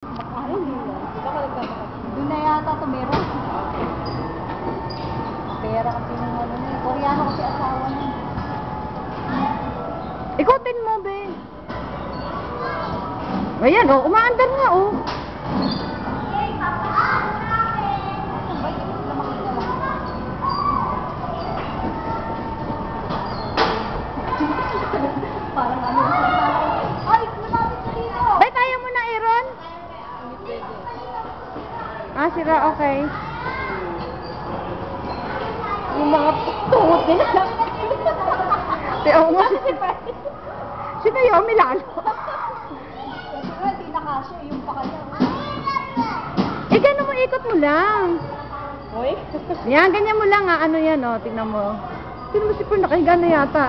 Ay, baka nagkakasya. Doon na yata ito meron. Pera kasi yung ano na. Koreano kasi asawa na. Ikutin mo, be. Ayan, oh. Umaandar nga, oh. Parang ano yung ay, lumapit na dito. Bay, kaya mo na, Aaron? Ah, sira, okay. Yung mga tungot nila. Oo nga. Si Naomi lalo. Kasi nga, hindi nakasya yung pakanya. Eh, gano'n mo, ikot mo lang. Uy? Yan, ganyan mo lang, ah. Ano yan, oh. Tingnan mo. Tingnan mo si Pern, nakahiga na yata.